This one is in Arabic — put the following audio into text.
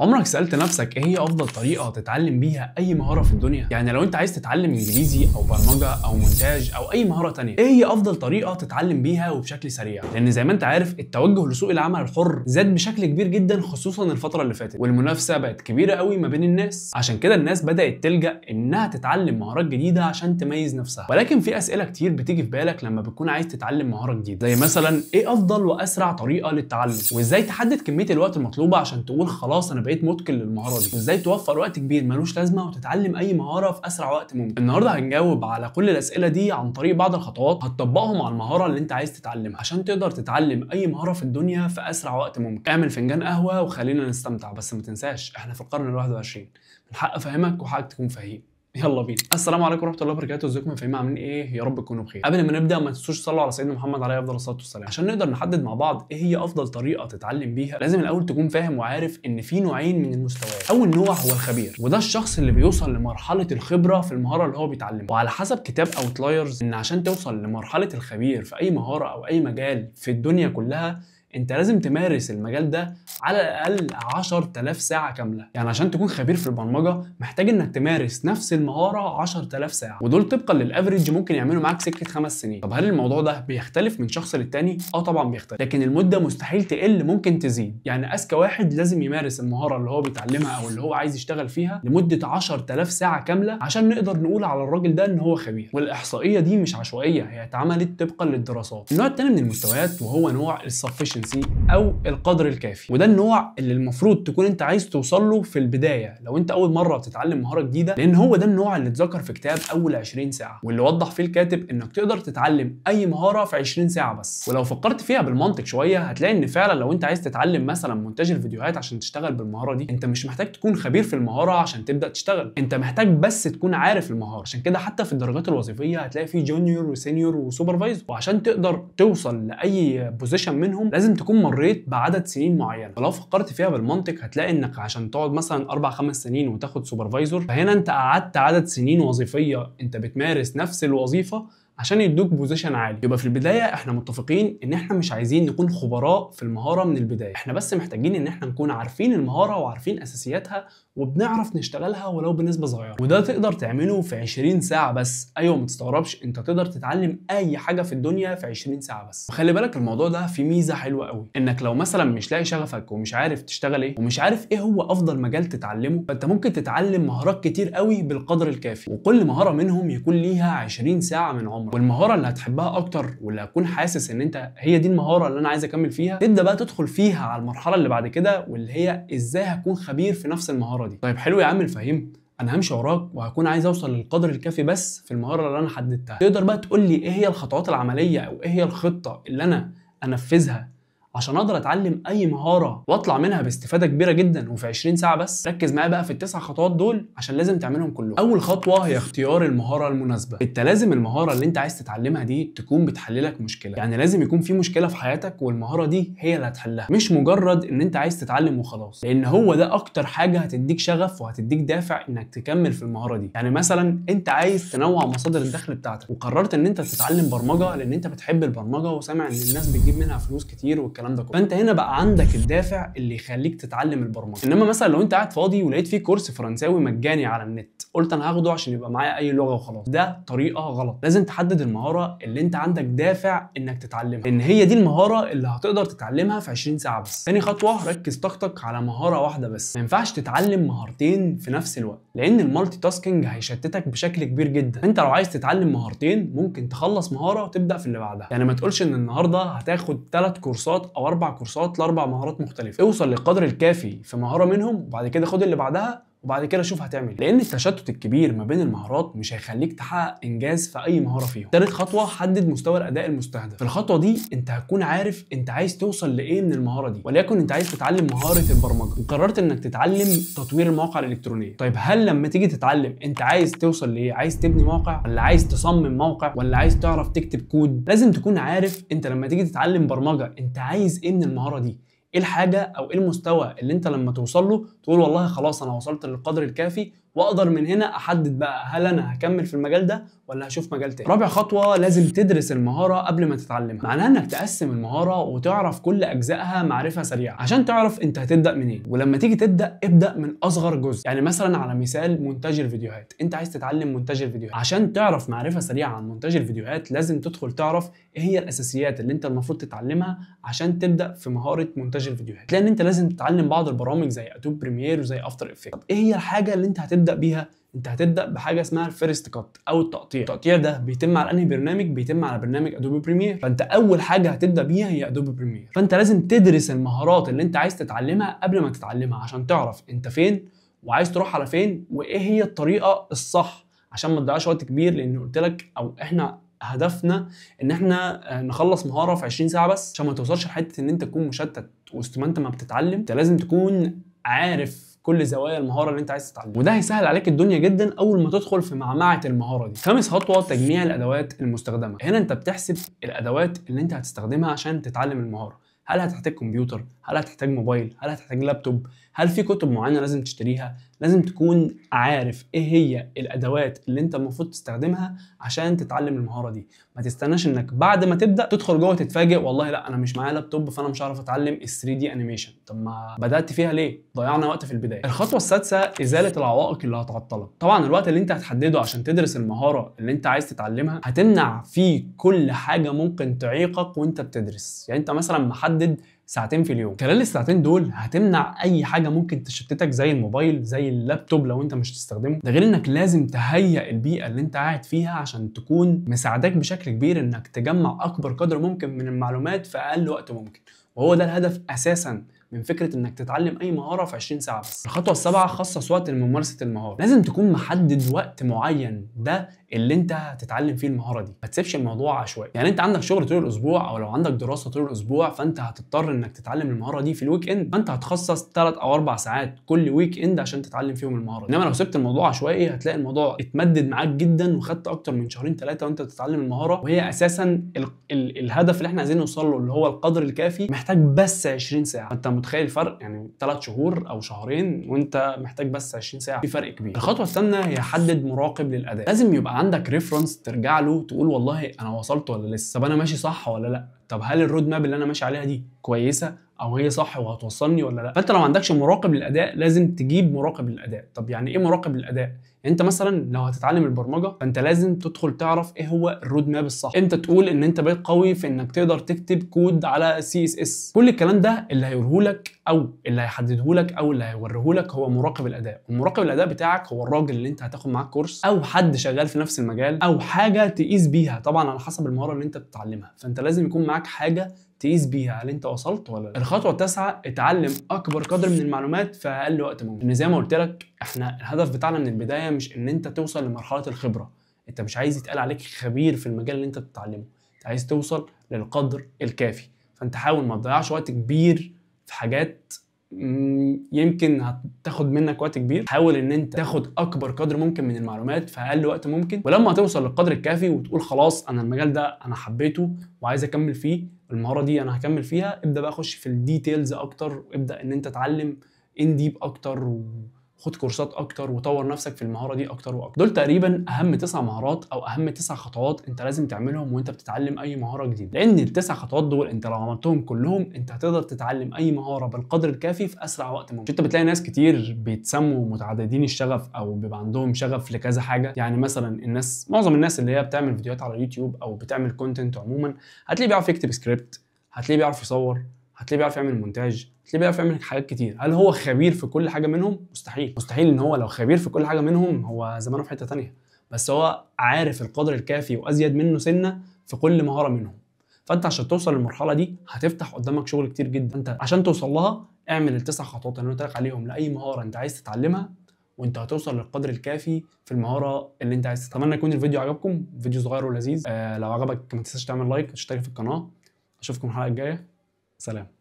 عمرك سألت نفسك ايه هي افضل طريقة تتعلم بيها اي مهارة في الدنيا؟ يعني لو انت عايز تتعلم انجليزي او برمجة او مونتاج او اي مهارة تانية، ايه هي افضل طريقة تتعلم بيها وبشكل سريع؟ لان زي ما انت عارف التوجه لسوق العمل الحر زاد بشكل كبير جدا، خصوصا الفترة اللي فاتت، والمنافسة بقت كبيرة قوي ما بين الناس. عشان كده الناس بدأت تلجأ انها تتعلم مهارات جديدة عشان تميز نفسها. ولكن في اسئلة كتير بتيجي في بالك لما بتكون عايز تتعلم مهارة جديدة، زي مثلا ايه افضل واسرع طريقة للتعلم؟ وازاي تحدد كمية الوقت المطلوبة عشان تقول خلاص انا بقيت متقن للمهارة دي؟ وازاي توفر وقت كبير ملوش لازمه وتتعلم اي مهاره في اسرع وقت ممكن؟ النهارده هنجاوب على كل الاسئله دي عن طريق بعض الخطوات هتطبقهم على المهاره اللي انت عايز تتعلمها عشان تقدر تتعلم اي مهاره في الدنيا في اسرع وقت ممكن. اعمل فنجان قهوه وخلينا نستمتع، بس ما تنساش احنا في القرن ال21، من حق افهمك وحقك تكون فهيم. يلا بينا. السلام عليكم ورحمه الله وبركاته، ازيكم يا فاهمين عاملين ايه؟ يا رب تكونوا بخير. قبل ما نبدا ما تنسوش تصلوا على سيدنا محمد عليه افضل الصلاه والسلام. عشان نقدر نحدد مع بعض ايه هي افضل طريقه تتعلم بيها، لازم الاول تكون فاهم وعارف ان في نوعين من المستويات. اول نوع هو الخبير، وده الشخص اللي بيوصل لمرحله الخبره في المهاره اللي هو بيتعلمها. وعلى حسب كتاب اوتلايرز ان عشان توصل لمرحله الخبير في اي مهاره او اي مجال في الدنيا كلها، انت لازم تمارس المجال ده على الاقل 10000 ساعه كامله. يعني عشان تكون خبير في البرمجه محتاج انك تمارس نفس المهاره 10000 ساعه، ودول طبقا للافريج ممكن يعملوا معاك سكه 5 سنين. طب هل الموضوع ده بيختلف من شخص للتاني؟ طبعا بيختلف، لكن المده مستحيل تقل، ممكن تزيد. يعني اذكى واحد لازم يمارس المهاره اللي هو بيتعلمها او اللي هو عايز يشتغل فيها لمده 10000 ساعه كامله عشان نقدر نقول على الراجل ده ان هو خبير. والاحصائيه دي مش عشوائيه، هي اتعملت طبقا للدراسات. النوع الثاني من المستويات وهو نوع السفشنسي او القدر الكافي، وده النوع اللي المفروض تكون انت عايز توصل له في البدايه لو انت اول مره بتتعلم مهاره جديده، لان هو ده النوع اللي اتذكر في كتاب اول 20 ساعه، واللي وضح فيه الكاتب انك تقدر تتعلم اي مهاره في 20 ساعه بس. ولو فكرت فيها بالمنطق شويه هتلاقي ان فعلا لو انت عايز تتعلم مثلا مونتاج الفيديوهات عشان تشتغل بالمهاره دي، انت مش محتاج تكون خبير في المهاره عشان تبدا تشتغل، انت محتاج بس تكون عارف المهاره. عشان كده حتى في الدرجات الوظيفيه هتلاقي في جونيور وسينيور وسوبرفايزر، وعشان تقدر توصل لاي بوزيشن منهم لازم تكون مريت بعدد سنين معينه. ولو فكرت فيها بالمنطق هتلاقي انك عشان تقعد مثلا 4-5 سنين وتاخد سوبرفايزر، فهنا انت قعدت عدد سنين وظيفيه انت بتمارس نفس الوظيفه عشان يدوك بوزيشن عالي. يبقى في البدايه احنا متفقين ان احنا مش عايزين نكون خبراء في المهاره من البدايه، احنا بس محتاجين ان احنا نكون عارفين المهاره وعارفين اساسياتها وبنعرف نشتغلها ولو بنسبه صغيره. وده تقدر تعمله في 20 ساعه بس. ايوه ما تستغربش، انت تقدر تتعلم اي حاجه في الدنيا في 20 ساعه بس. وخلي بالك الموضوع ده فيه ميزه حلوه قوي، انك لو مثلا مش لاقي شغفك ومش عارف تشتغل ايه ومش عارف ايه هو افضل مجال تتعلمه، فانت ممكن تتعلم مهارات كتير قوي بالقدر الكافي، وكل مهاره منهم يكون ليها 20 ساعه من عمرك. والمهاره اللي هتحبها اكتر واللي هتكون حاسس ان انت هي دي المهاره اللي انا عايز اكمل فيها، تبدا بقى تدخل فيها على المرحله اللي بعد كده، واللي هي ازاي هكون خبير في نفس المهاره دي. طيب حلو يا عم الفهيم، انا همشي وراك وهكون عايز اوصل للقدر الكافي بس في المهاره اللي انا حددتها. تقدر بقى تقول لي ايه هي الخطوات العمليه او ايه هي الخطه اللي انا انفذها عشان اقدر اتعلم اي مهاره واطلع منها باستفاده كبيره جدا وفي 20 ساعه بس؟ ركز معايا بقى في ال9 خطوات دول عشان لازم تعملهم كلهم. اول خطوه هي اختيار المهاره المناسبه. انت لازم المهاره اللي انت عايز تتعلمها دي تكون بتحللك مشكله، يعني لازم يكون في مشكله في حياتك والمهاره دي هي اللي هتحلها، مش مجرد ان انت عايز تتعلم وخلاص، لان هو ده اكتر حاجه هتديك شغف وهتديك دافع انك تكمل في المهاره دي. يعني مثلا انت عايز تنوع مصادر الدخل بتاعتك وقررت ان انت تتعلم برمجه لان انت بتحب البرمجه وسامع ان الناس بتجيب منها فلوس كتير والكلام ده كله، فانت هنا بقى عندك الدافع اللي يخليك تتعلم البرمجه. انما مثلا لو انت قاعد فاضي ولقيت فيه كورس فرنساوي مجاني على النت، قلت انا هاخده عشان يبقى معايا اي لغه وخلاص، ده طريقه غلط. لازم تحدد المهاره اللي انت عندك دافع انك تتعلمها، لان هي دي المهاره اللي هتقدر تتعلمها في 20 ساعه بس. تاني خطوه، ركز طاقتك على مهاره واحده بس. ما ينفعش تتعلم مهارتين في نفس الوقت، لان المالتي تاسكينج هيشتتك بشكل كبير جدا. انت لو عايز تتعلم مهارتين ممكن تخلص مهاره وتبدا في اللي بعدها. يعني ما تقولش ان النهارده هتاخد 3 كورسات او 4 كورسات ل4 مهارات مختلفه، اوصل للقدر الكافي في مهاره منهم وبعد كده خد اللي بعدها وبعد كده شوف هتعمل، لان التشتت الكبير ما بين المهارات مش هيخليك تحقق انجاز في اي مهاره فيهم. تالت خطوه، حدد مستوى الاداء المستهدف. في الخطوه دي انت هتكون عارف انت عايز توصل لايه من المهاره دي، وليكن انت عايز تتعلم مهاره البرمجه وقررت انك تتعلم تطوير المواقع الالكترونيه. طيب هل لما تيجي تتعلم انت عايز توصل لايه؟ عايز تبني موقع ولا عايز تصمم موقع ولا عايز تعرف تكتب كود؟ لازم تكون عارف انت لما تيجي تتعلم برمجه انت عايز ايه من المهاره دي، ايه الحاجه او ايه المستوى اللي انت لما توصل له تقول والله خلاص انا وصلت للقدر الكافي واقدر من هنا احدد بقى هل انا هكمل في المجال ده ولا هشوف مجال تاني. رابع خطوه، لازم تدرس المهاره قبل ما تتعلمها. معناها انك تقسم المهاره وتعرف كل اجزائها معرفه سريعه عشان تعرف انت هتبدا منين، ولما تيجي تبدا ابدا من اصغر جزء. يعني مثلا على مثال مونتاج الفيديوهات، انت عايز تتعلم مونتاج الفيديوهات، عشان تعرف معرفه سريعه عن مونتاج الفيديوهات لازم تدخل تعرف ايه هي الاساسيات اللي انت المفروض تتعلمها عشان تبدا في مهاره مونتاج الفيديوهات. لان انت لازم تتعلم بعض البرامج زي ادوب بريمير وزي افتر افكت. طب ايه هي الحاجه اللي انت هتبدا بيها؟ انت هتبدا بحاجه اسمها الفيرست كات او التقطيع. التقطيع ده بيتم على انهي برنامج؟ بيتم على برنامج ادوبي بريمير. فانت اول حاجه هتبدا بيها هي ادوبي بريمير. فانت لازم تدرس المهارات اللي انت عايز تتعلمها قبل ما تتعلمها عشان تعرف انت فين وعايز تروح على فين وايه هي الطريقه الصح، عشان ما تضيعش وقت كبير. لان قلت لك او احنا هدفنا ان احنا نخلص مهاره في 20 ساعه بس، عشان ما توصلش لحته ان انت تكون مشتت وسط ما انت ما بتتعلم. انت لازم تكون عارف كل زوايا المهاره اللي انت عايز تتعلمها، وده هيسهل عليك الدنيا جدا اول ما تدخل في معمعه المهاره دي. خامس خطوه، تجميع الادوات المستخدمه. هنا انت بتحسب الادوات اللي انت هتستخدمها عشان تتعلم المهاره. هل هتحتاج كمبيوتر؟ هل هتحتاج موبايل؟ هل هتحتاج لابتوب؟ هل في كتب معينه لازم تشتريها؟ لازم تكون عارف ايه هي الادوات اللي انت المفروض تستخدمها عشان تتعلم المهاره دي. ما تستناش انك بعد ما تبدا تدخل جوه تتفاجئ والله لا انا مش معايا لابتوب فانا مش هعرف اتعلم ال 3 دي انيميشن. طب ما بدات فيها ليه؟ ضيعنا وقت في البدايه. الخطوه السادسه، ازاله العوائق اللي هتعطلك. طبعا الوقت اللي انت هتحدده عشان تدرس المهاره اللي انت عايز تتعلمها هتمنع فيه كل حاجه ممكن تعيقك وانت بتدرس. يعني انت مثلا محدد ساعتين في اليوم، خلال الساعتين دول هتمنع اي حاجه ممكن تشتتك زي الموبايل زي اللابتوب لو انت مش تستخدمه. ده غير انك لازم تهيئ البيئه اللي انت قاعد فيها عشان تكون مساعداك بشكل كبير انك تجمع اكبر قدر ممكن من المعلومات في اقل وقت ممكن. وهو ده الهدف اساسا من فكره انك تتعلم اي مهاره في 20 ساعه بس. الخطوه السابعه، خصص وقت لممارسه المهاره. لازم تكون محدد وقت معين ده اللي انت هتتعلم فيه المهاره دي، ما تسيبش الموضوع عشوائي. يعني انت عندك شغل طول الاسبوع او لو عندك دراسه طول الاسبوع فانت هتضطر انك تتعلم المهاره دي في الويك اند، فانت هتخصص 3 أو 4 ساعات كل ويك اند عشان تتعلم فيهم المهاره. انما لو سبت الموضوع عشوائي هتلاقي الموضوع اتمدد معاك جدا وخدت اكتر من شهرين 3 وانت بتتعلم المهاره، وهي اساسا الهدف اللي احنا عايزين نوصل له اللي هو القدر الكافي محتاج بس 20 ساعه. انت متخيل الفرق؟ يعني 3 شهور او شهرين وانت محتاج بس 20 ساعه، في فرق كبير. الخطوه الثانيه هي حدد مراقب للاداء. لازم يبقى عندك ريفرنس ترجع له تقول والله انا وصلت ولا لسه، طب انا ماشي صح ولا لا، طب هل الرود ماب اللي انا ماشي عليها دي كويسه او هي صح وهتوصلني ولا لا. فانت لو ما عندكش مراقب للاداء لازم تجيب مراقب للاداء. طب يعني ايه مراقب للاداء؟ يعني انت مثلا لو هتتعلم البرمجه فانت لازم تدخل تعرف ايه هو الرود ماب الصح. انت تقول ان انت بقيت قوي في انك تقدر تكتب كود على CSS. كل الكلام ده اللي هيوريهولك او اللي هيحددهولك او اللي هيوريهولك هو مراقب الاداء. ومراقب الاداء بتاعك هو الراجل اللي انت هتاخد معاه كورس او حد شغال في نفس المجال او حاجه تقيس بيها طبعا على حسب المهاره اللي انت بتتعلمها. فانت لازم يكون معاك حاجه تقيس بيها هل انت وصلت ولا لا. الخطوه التاسعه، اتعلم اكبر قدر من المعلومات في اقل وقت ممكن. ان زي ما قلت لك احنا الهدف بتاعنا من البدايه مش ان انت توصل لمرحله الخبره. انت مش عايز يتقال عليك خبير في المجال اللي انت بتتعلمه، انت عايز توصل للقدر الكافي. فانت حاول ما تضيعش وقت كبير في حاجات يمكن هتاخد منك وقت كبير. حاول ان انت تاخد اكبر قدر ممكن من المعلومات في اقل وقت ممكن، ولما توصل للقدر الكافي وتقول خلاص انا المجال ده انا حبيته وعايز اكمل فيه، المهاره دي انا هكمل فيها، ابدا بقى خش في الديتيلز اكتر وابدا ان انت تتعلم ان ديب اكتر وخد كورسات اكتر وطور نفسك في المهاره دي اكتر واكتر. دول تقريبا اهم 9 مهارات او اهم 9 خطوات انت لازم تعملهم وانت بتتعلم اي مهاره جديده. لان ال9 خطوات دول انت لو عملتهم كلهم انت هتقدر تتعلم اي مهاره بالقدر الكافي في اسرع وقت ممكن. انت بتلاقي ناس كتير بيتسموا متعددين الشغف او بيبقى عندهم شغف لكذا حاجه. يعني مثلا معظم الناس اللي هي بتعمل فيديوهات على اليوتيوب او بتعمل كونتنت عموما هتلاقيه بيعرف يكتب سكريبت، هتلاقيه بيعرف يصور، هتلاقيه بيعرف يعمل مونتاج، هتلاقيه بيعرف يعمل حاجات كتير. هل هو خبير في كل حاجه منهم؟ مستحيل. مستحيل ان هو لو خبير في كل حاجه منهم هو زمانه في حته ثانيه، بس هو عارف القدر الكافي وازيد منه سنه في كل مهاره منهم. فانت عشان توصل للمرحله دي هتفتح قدامك شغل كتير جدا. انت عشان توصل لها اعمل ال9 خطوات اللي انا قلت لك عليهم لاي مهاره انت عايز تتعلمها وانت هتوصل للقدر الكافي في المهاره اللي انت عايز. اتمنى يكون الفيديو عجبكم، فيديو صغير ولذيذ. لو عجبك ما تنساش تعمل لايك وتشترك في القناه. اشوفكم الحلقه الجايه، سلام.